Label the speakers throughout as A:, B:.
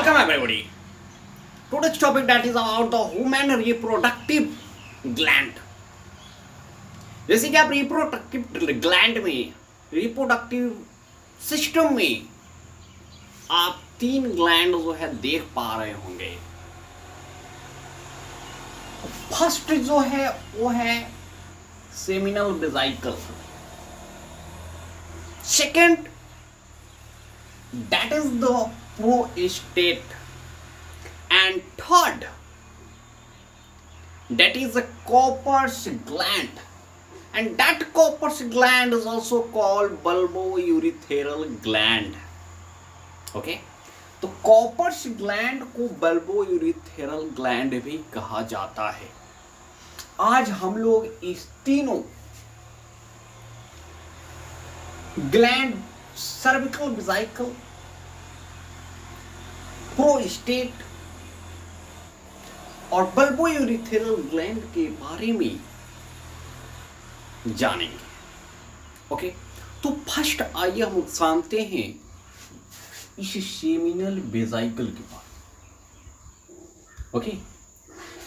A: Welcome everybody. Today's topic that is about the human reproductive gland. जैसे कि आप reproductive gland में, reproductive system में आप 3 ग्लैंड जो है देख पा रहे होंगे। फर्स्ट जो है वो है seminal vesicle, second that is the prostate, and third that is the Cowper's gland, and that Cowper's gland is also called bulbourethral gland. Okay, तो Cowper's gland को bulbourethral gland भी कहा जाता है। आज हम लोग इस तीनों ग्लैंड, सर्विकल वेसिकल, प्रोस्टेट और बल्बोयूरिथेरल ग्लैंड के बारे में जानेंगे। ओके, तो फर्स्ट आइए हम जानते हैं इस सेमिनल वेसिकल के बारे में। ओके,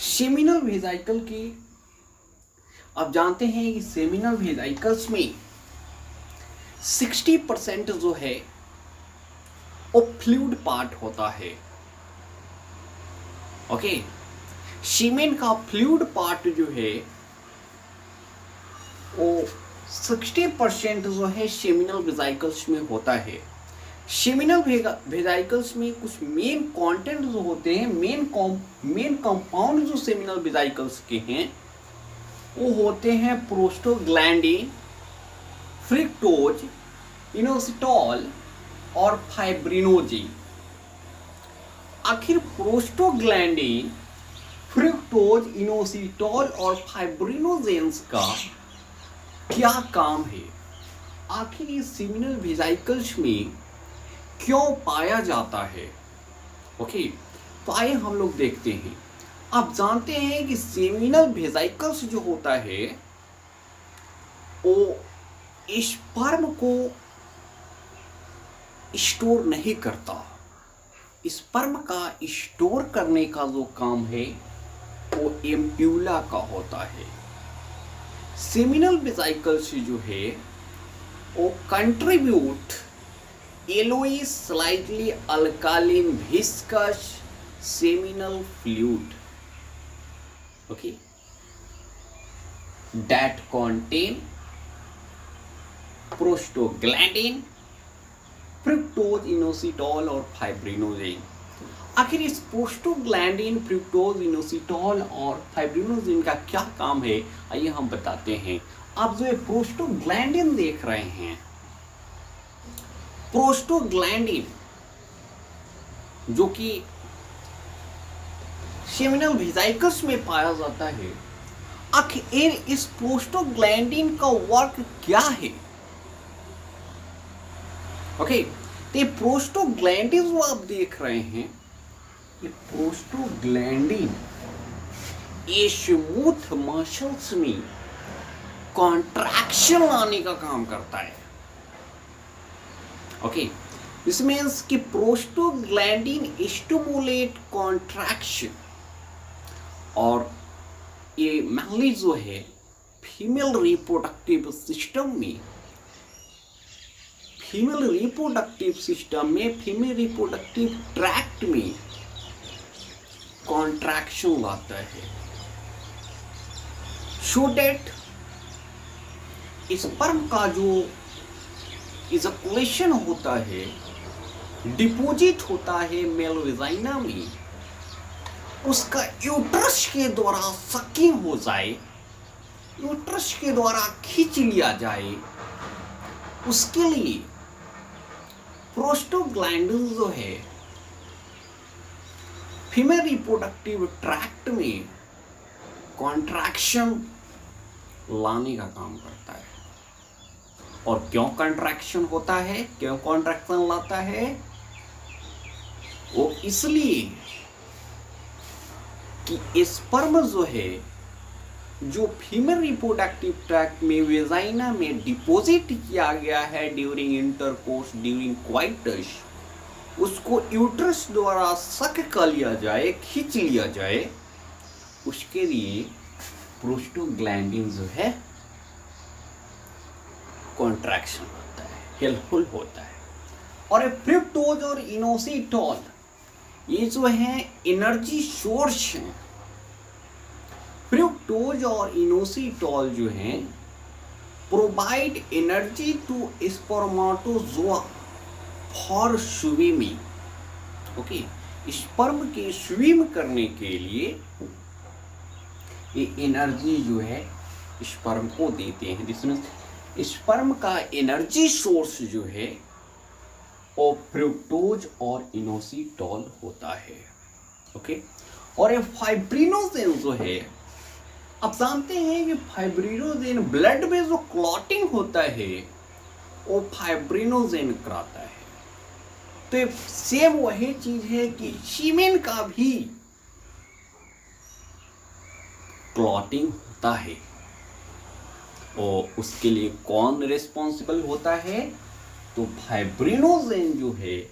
A: सेमिनल वेसिकल के आप जानते हैं कि सेमिनल वेसिकल्स में 60% जो है वो फ्लूइड पार्ट होता है। ओके, सीमेन का फ्लूइड पार्ट जो है वो 60% जो है सेमिनल वेसिकल्स में होता है। सेमिनल वेसिकल्स में कुछ मेन कंटेंट जो होते हैं, मेन कंपाउंड जो सेमिनल वेसिकल्स के हैं वो होते हैं प्रोस्टोग्लैंडिन, फ्रिक्टोज, इनोसिटॉल और फाइब्रिनोजेन। आखिर प्रोस्टोग्लैंडिन, फ्रिक्टोज, इनोसिटॉल और फाइब्रिनोजेंस का क्या काम है? आखिर ये सेमिनल वेसिकल्स में क्यों पाया जाता है? ओके, तो आइए हम लोग देखते हैं। आप जानते हैं कि सेमिनल वेसिकल्स जो होता है वो स्पर्म को स्टोर नहीं करता। स्पर्म का स्टोर करने का जो काम है वो एम्प्यूला का होता है। सेमिनल वेसिकल्स जो है वो contribute yellowish slightly alkaline viscous seminal fluid, okay, that contain prostaglandin, fructose, inositol और फाइब्रिनोजेन। आखिर इस प्रोस्टोग्लैंडिन, फ्रिक्टोज, इनोसिटॉल और फाइब्रिनोजेन का क्या काम है, आइए हम बताते हैं। आप जो ये प्रोस्टोग्लैंडिन देख रहे हैं, प्रोस्टोग्लैंडिन जो कि सेमिनल वेसिकल्स में पाया जाता है, आखिर इस प्रोस्टोग्लैंडिन का वर्क क्या है? ओके, तो ये प्रोस्टोग्लैंडिन जो आप देख रहे हैं, ये प्रोस्टोग्लैंडिन ये स्मूथ मसल्स में कॉन्ट्रैक्शन लाने का काम करता है। ओके, दिस मीन्स कि प्रोस्टोग्लैंडिन स्टिमुलेट कॉन्ट्रैक्शन, और ये मेनली जो है फीमेल रिप्रोडक्टिव सिस्टम में, फीमेल रिप्रोडक्टिव ट्रैक्ट में कॉन्ट्रैक्शन लाता है, सो दैट स्पर्म का जो इजैकुलेशन होता है, डिपोजिट होता है मेल वेजाइना में, उसका यूट्रस के द्वारा सकिंग हो जाए, यूट्रस के द्वारा खींच लिया जाए। उसके लिए प्रोस्टोग्लैंडिन जो है फीमेल रिप्रोडक्टिव ट्रैक्ट में कॉन्ट्रैक्शन लाने का काम करता है। और क्यों कॉन्ट्रैक्शन होता है, क्यों कॉन्ट्रैक्शन लाता है? वो इसलिए कि स्पर्म जो है, जो फीमेल रिप्रोडक्टिव ट्रैक्ट में वेजाइना में डिपॉजिट किया गया है ड्यूरिंग इंटरकोर्स, ड्यूरिंग क्वाइटस, उसको यूट्रस द्वारा सक कर लिया जाए, खींच लिया जाए, उसके लिए प्रोस्टोग्लैंडिन जो है कॉन्ट्रैक्शन होता है, हेल्पफुल होता है। और ये फ्रुक्टोज और इनोसिटॉल ये जो है एनर्जी सोर्स हैं। फ्रुक्टोज और इनोसिटॉल जो हैं provide energy to spermatozoa for swimming. Okay, sperm के स्विम करने के लिए ये एनर्जी जो है स्पर्म को देते हैं। जिसमें स्पर्म का एनर्जी सोर्स जो है वो फ्रुक्टोज और इनोसिटॉल होता है। ओके, और ये फाइब्रिनोजेन जो है, आप जानते हैं कि फाइब्रिनोजेन ब्लड में जो क्लॉटिंग होता है वो फाइब्रिनोजेन कराता है। तो ये सेम वही चीज है कि सीमेन का भी क्लॉटिंग होता है, और उसके लिए कौन रिस्पॉन्सिबल होता है? तो फाइब्रिनोजेन जो है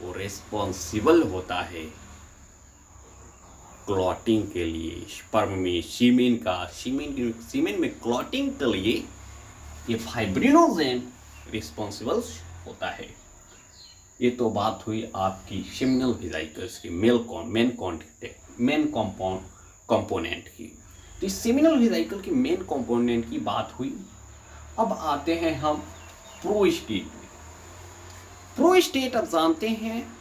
A: वो रिस्पॉन्सिबल होता है क्लॉटिंग के लिए। स्पर्म में सीमेन में क्लॉटिंग के लिए ये फाइब्रिनोजेन रिस्पॉन्सिबल होता है। ये तो बात हुई आपकी सेमिनल वेसिकल्स की मेन कंपोनेंट की। तो इस सेमिनल वेसिकल की मेन कंपोनेंट की बात हुई। अब आते हैं हम प्रोस्टेट में। प्रोस्टेट आप जानते हैं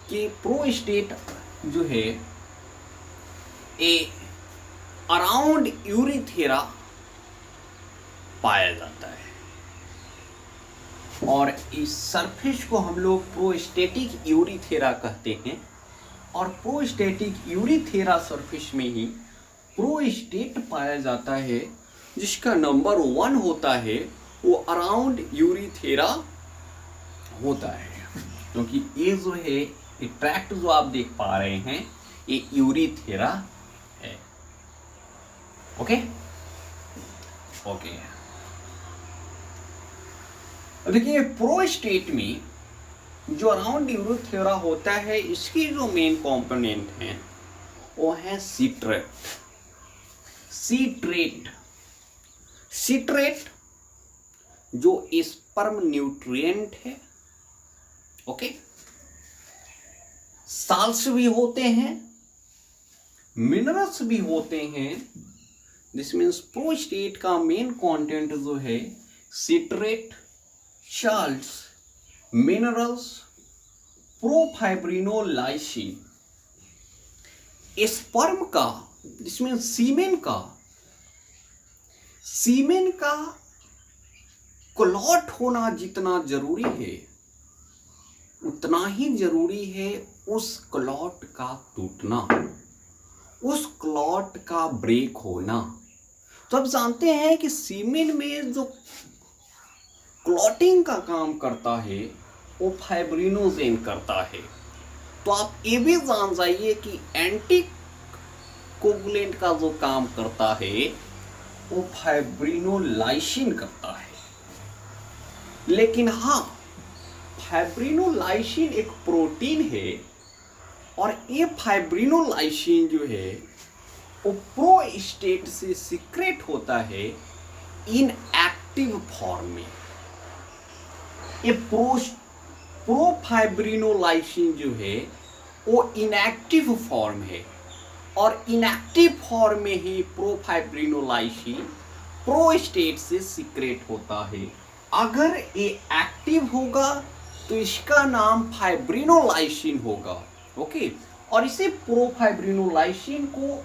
A: कि प्रोस्टेट जो है ए अराउंड यूरिथेरा पाया जाता है, और इस सरफेस को हम लोग प्रोस्टेटिक यूरिथेरा कहते हैं। और प्रोस्टेटिक यूरिथेरा सरफेस में ही प्रोस्टेट पाया जाता है, जिसका नंबर 1 होता है, वो अराउंड यूरिथेरा होता है। क्योंकि ये जो है ये ट्रैक्ट जो आप देख पा रहे हैं ये यूरिथेरा है। ओके ओके, देखिए प्रोस्टेट में जो अराउंड यूरिथेरा होता है, इसकी जो मेन कंपोनेंट है वो है सिट्रेट जो स्पर्म न्यूट्रिएंट है। ओके, साल्ट्स भी होते हैं, मिनरल्स भी होते हैं। दिस मीन्स प्रोस्टेट का मेन कंटेंट जो है सिट्रेट, साल्ट्स, मिनरल्स, प्रोफाइब्रिनोलाइसिन। स्पर्म का, जिसमें सीमेन का क्लॉट होना जितना जरूरी है, उतना ही जरूरी है उस क्लॉट का टूटना, उस क्लॉट का ब्रेक होना। तो आप जानते हैं कि सीमेन में जो क्लॉटिंग का काम करता है वो फाइब्रिनोजेन करता है। तो आप ये भी जान जाइए कि एंटी कोगुलेंट का जो काम करता है वो फाइब्रिनोलाइसिन करता है। लेकिन हाँ, फाइब्रिनोलाइसिन एक प्रोटीन है, और ये फाइब्रिनोलाइसिन जो है वो प्रोस्टेट से सीक्रेट होता है इनएक्टिव फॉर्म में। ये प्रोफाइब्रिनोलाइसिन जो है वो इनएक्टिव फॉर्म है, और इनएक्टिव फॉर्म में ही प्रोफाइब्रिनोलाइसिन प्रोस्टेट से सीक्रेट होता है। अगर ये एक्टिव होगा तो इसका नाम फाइब्रिनोलाइसिन होगा। ओके, और इसे प्रोफाइब्रिनोलाइसिन को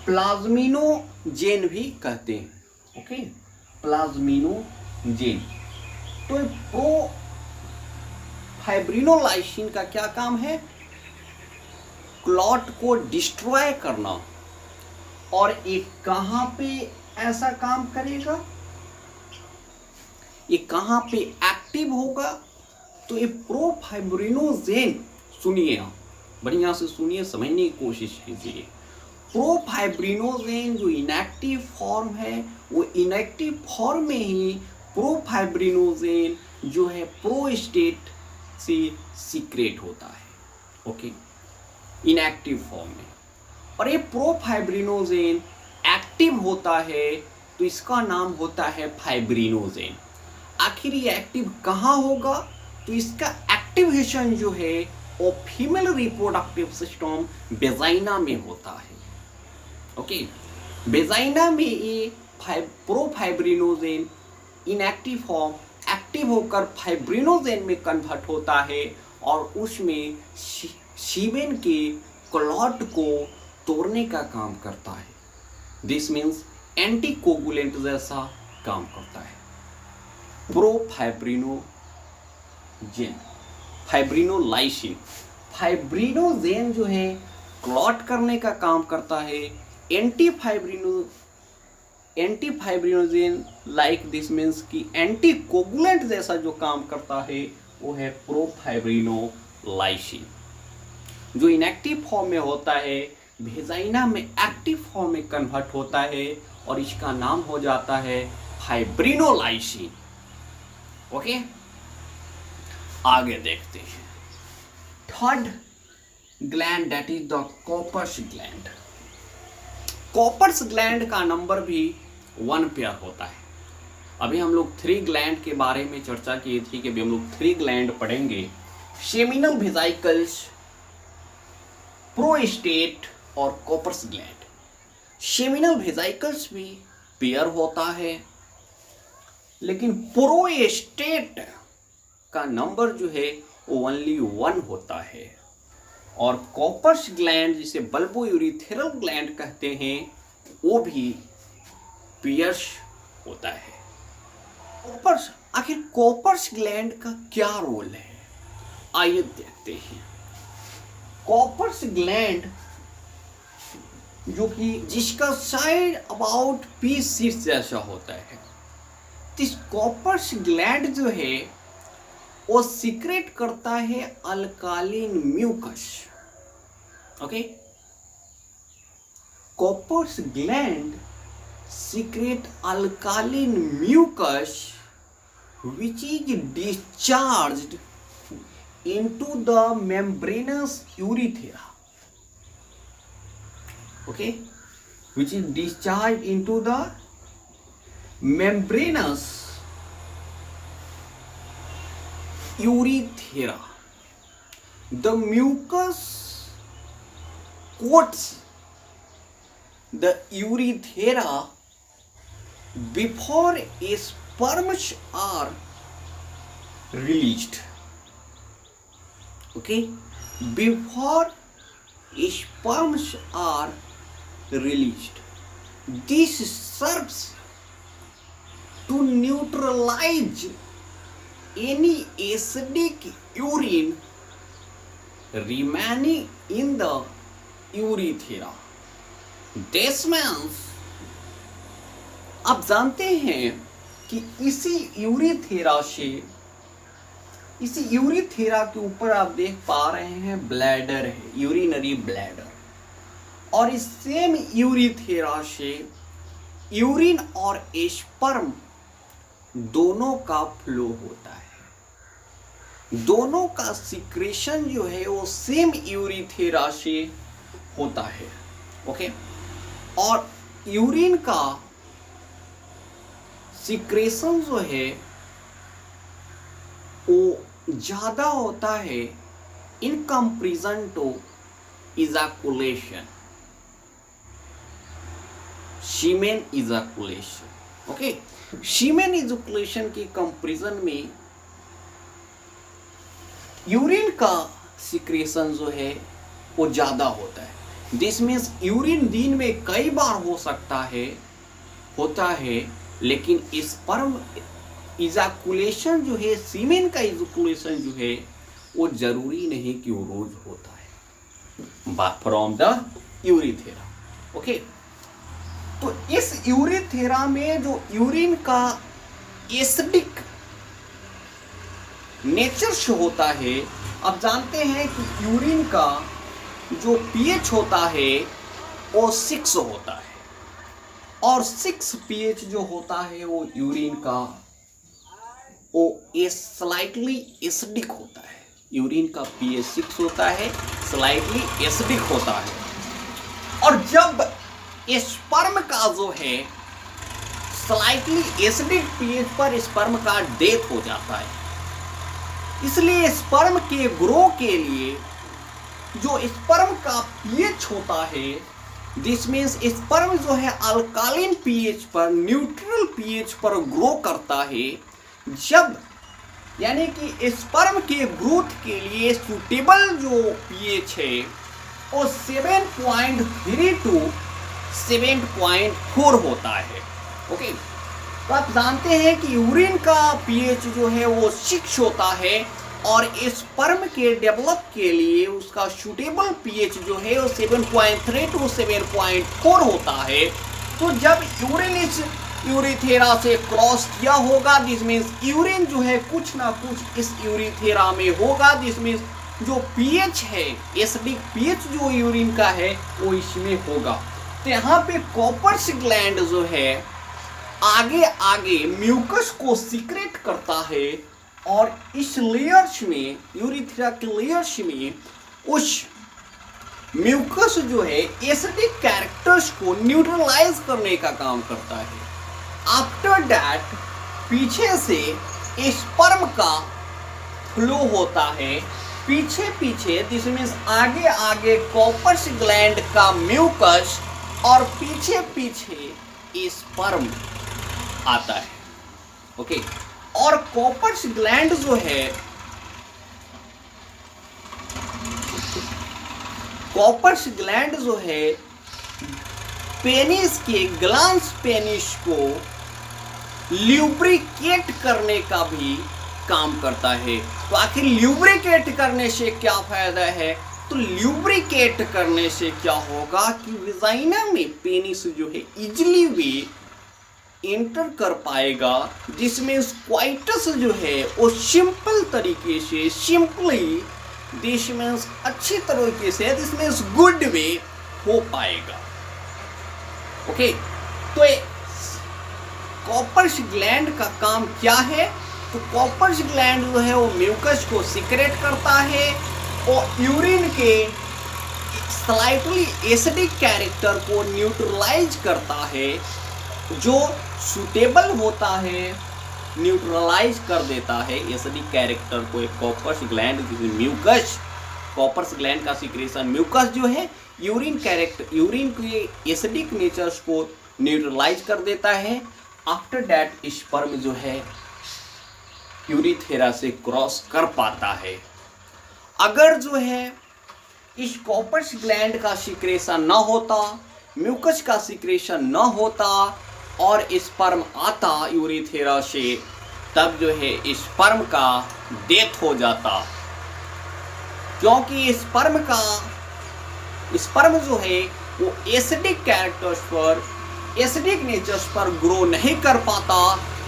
A: प्लाज्मिनोजेन भी कहते हैं। Okay, plasminogen. तो प्रोफाइब्रिनोलाइसिन का क्या काम है? क्लॉट को डिस्ट्रॉय करना। और ये कहां पे ऐसा काम करेगा? ये कहां पे एक्टिव होगा? तो ये प्रोफाइब्रिनोजेन, सुनिए आप बढ़िया से सुनिए, समझने की कोशिश कीजिए। प्रोफाइब्रिनोजेन जो इनएक्टिव फॉर्म है, वो इनएक्टिव फॉर्म में ही प्रोफाइब्रिनोजेन जो है प्रोस्टेट से सीक्रेट होता है, ओके, इनएक्टिव फॉर्म में। और ये प्रोफाइब्रिनोजेन एक्टिव होता है तो इसका नाम होता है फाइब्रिनोजेन। आखिर ये एक्टिव कहाँ होगा? तो इसका एक्टिवेशन जो है वो फीमेल रिप्रोडक्टिव सिस्टम वेजाइना में होता है, ओके। वेजाइना में ये प्रोफाइब्रिनोजेन इनएक्टिव फॉर्म एक्टिव होकर फाइब्रिनोजेन में कन्वर्ट होता है और उसमें सीमेन के क्लॉट को तोड़ने का काम करता है। दिस मीन्स एंटीकोगुलेंट जैसा काम करता है। प्रोफाइब्रिनोजेन, फाइब्रिनोलाइसिन, फाइब्रिनोजेन जो है क्लॉट करने का काम करता है। एंटीफाइब्रिनोजेन लाइक दिस मीन्स कि एंटीकोगुलेंट जैसा जो काम करता है वो है प्रोफाइब्रिनोलाइसिन, जो इनएक्टिव फॉर्म में होता है, वेजाइना में एक्टिव फॉर्म में कन्वर्ट होता है और इसका नाम हो जाता है फाइब्रिनोलाइसिन, ओके। आगे देखते हैं third gland, that is the Cowper's gland. Cowper's gland का नंबर भी 1 पेयर होता है। अभी हम लोग 3 ग्लैंड के बारे में चर्चा की थी कि अभी हम लोग 3 ग्लैंड पढ़ेंगे, सेमिनल वेसिकल्स, प्रोस्टेट और कॉपर्स ग्लैंड। सेमिनल वेसिकल्स भी पेयर होता है, लेकिन प्रोस्टेट का नंबर जो है वो ओनली 1 होता है। और कॉपर्स ग्लैंड जिसे बल्बोयूरिथेरल ग्लैंड कहते हैं वो भी पेयर्स होता है। कॉपर्स, आखिर कॉपर्स ग्लैंड का क्या रोल है, आइए देखते हैं। कॉपर्स ग्लैंड जो कि जिसका साइड अबाउट पी सीट जैसा होता है, इस कॉपर्स ग्लैंड जो है वो सीक्रेट करता है alkaline mucus, okay. Cowper's gland secrete alkaline mucus which is discharged into the membranous urethra, okay, which is discharged into the membranous urethra. The mucus coats the urethra before sperms are released, okay, before sperms are released. This serves to neutralize any acidic urine remaining in the urethra. This means, आप जानते हैं कि इसी यूरिथेरा के ऊपर आप देख पा रहे हैं ब्लैडर है, यूरिनरी ब्लैडर, और इस सेम यूरिथेरा से यूरिन और स्पर्म दोनों का फ्लो होता है। दोनों का सिक्रेशन जो है वो सेम यूरिथेरा से होता है, ओके। और यूरिन का सिक्रेशन जो है वो ज्यादा होता है in comparison to ejaculation, semen ejaculation, okay. Semen ejaculation की कंपैरिजन में यूरिन का सिक्रेशन जो है वो ज्यादा होता है। दिस मीन्स यूरिन दिन में कई बार हो सकता है, होता है, लेकिन स्पर्म इजैकुलेशन जो है, सीमेन का इजैकुलेशन जो है वो जरूरी नहीं कि वो रोज होता है फ्रॉम द यूरिथेरा, ओके। तो इस यूरिथेरा में जो यूरिन का एसिडिक नेचर शो होता है, आप जानते हैं कि यूरिन का जो पीएच होता है वो 6 होता है, और 6 पीएच जो होता है वो यूरिन का वो स्लाइटली एसिडिक होता है। यूरिन का pH 6 होता है, स्लाइटली एसिडिक होता है। और जब स्पर्म का जो है स्लाइटली एसिडिक pH पर स्पर्म का डेथ हो जाता है, इसलिए स्पर्म के ग्रो के लिए जो स्पर्म का pH होता है, दिस मीन्स स्पर्म जो है अल्कालिन pH पर, न्यूट्रल pH पर ग्रो करता है। जब यानी कि स्पर्म के ग्रोथ के लिए सुटेबल जो pH है वो 7.3 टू 7.4 होता है। ओके, तो आप जानते हैं कि यूरिन का pH जो है वो 6 होता है और स्पर्म के डेवलप के लिए उसका सुटेबल pH जो है वो 7.3 टू 7.4 होता है। तो जब यूरिन इस यूरिथेरा से क्रॉस किया होगा, दिस मीन्स यूरिन जो है कुछ ना कुछ इस यूरिथेरा में होगा। दिस मीन्स जो pH है, एसिडिक pH जो यूरिन का है वो इसमें होगा। तो यहाँ पे कॉपर्स ग्लैंड जो है आगे आगे म्यूकस को सीक्रेट करता है और इस लेयर्स में, यूरिथेरा के लेयर्स में उस म्यूकस जो है एसिडिक कैरेक्टर्स को न्यूट्रलाइज करने का काम करता है। आफ्टर दैट पीछे से स्पर्म का फ्लो होता है, पीछे पीछे, दिस मीन्स आगे आगे कॉपर्स ग्लैंड का म्यूकस और पीछे पीछे स्पर्म आता है। ओके, और कॉपर्स ग्लैंड जो है, कॉपर्स ग्लैंड जो है पेनिस के, ग्लांस पेनिस को ल्यूब्रिकेट करने का भी काम करता है। तो आखिर ल्यूब्रिकेट करने से क्या फायदा है? तो ल्यूब्रिकेट करने से क्या होगा कि विजाइना में पेनिस जो है इजिली भी इंटर कर पाएगा, जिसमें क्वाइटस जो है वो सिंपल तरीके से, सिंपली, दिस मीन्स अच्छी तरीके से, दिस मीन्स गुड वे हो पाएगा। ओके, तो कॉपर्स ग्लैंड का काम क्या है? तो कॉपर्स ग्लैंड जो है वो म्यूकस को सीक्रेट करता है और यूरिन के स्लाइटली एसिडिक कैरेक्टर को न्यूट्रलाइज करता है, जो सुटेबल होता है न्यूट्रलाइज कर देता है एसिडिक कैरेक्टर को। एक Cowper's gland mucus, Cowper's gland का सीक्रेशन म्यूकस जो है यूरिन कैरेक्टर, यूरिन के एसिडिक नेचर्स को न्यूट्रलाइज कर देता है। आफ्टर दैट स्पर्म जो है यूरिथेरा से क्रॉस कर पाता है। अगर जो है इस कॉपर्स ग्लैंड का सीक्रेशन ना होता, म्यूकस का सीक्रेशन ना होता और स्पर्म आता यूरिथेरा से, तब जो है स्पर्म का डेथ हो जाता, क्योंकि स्पर्म जो है वो एसिडिक कैरेक्टर्स पर, एसिडिक नेचर्स पर ग्रो नहीं कर पाता।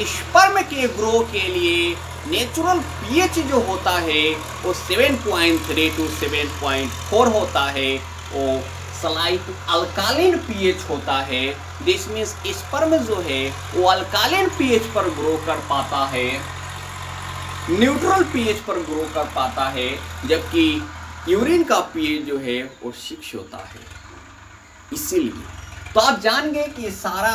A: स्पर्म के ग्रो के लिए नेचुरल pH जो होता है वो 7.3 टू 7.4 होता है, वो स्लाइट अल्कालिन pH होता है। दिस मीन्स स्पर्म जो है वो अल्कालिन pH पर ग्रो कर पाता है, न्यूट्रल pH पर ग्रो कर पाता है, जबकि यूरिन का pH जो है वो 6 होता है। इसीलिए तो आप जान गए कि सारा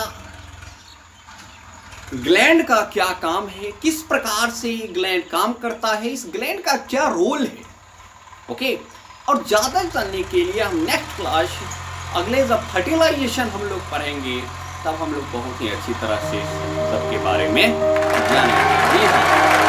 A: ग्लैंड का क्या काम है, किस प्रकार से ग्लैंड काम करता है, इस ग्लैंड का क्या रोल है। ओके, और ज़्यादा जानने के लिए हम नेक्स्ट क्लास, अगले जब फर्टिलाइजेशन हम लोग पढ़ेंगे, तब हम लोग बहुत ही अच्छी तरह से सबके बारे में जानेंगे।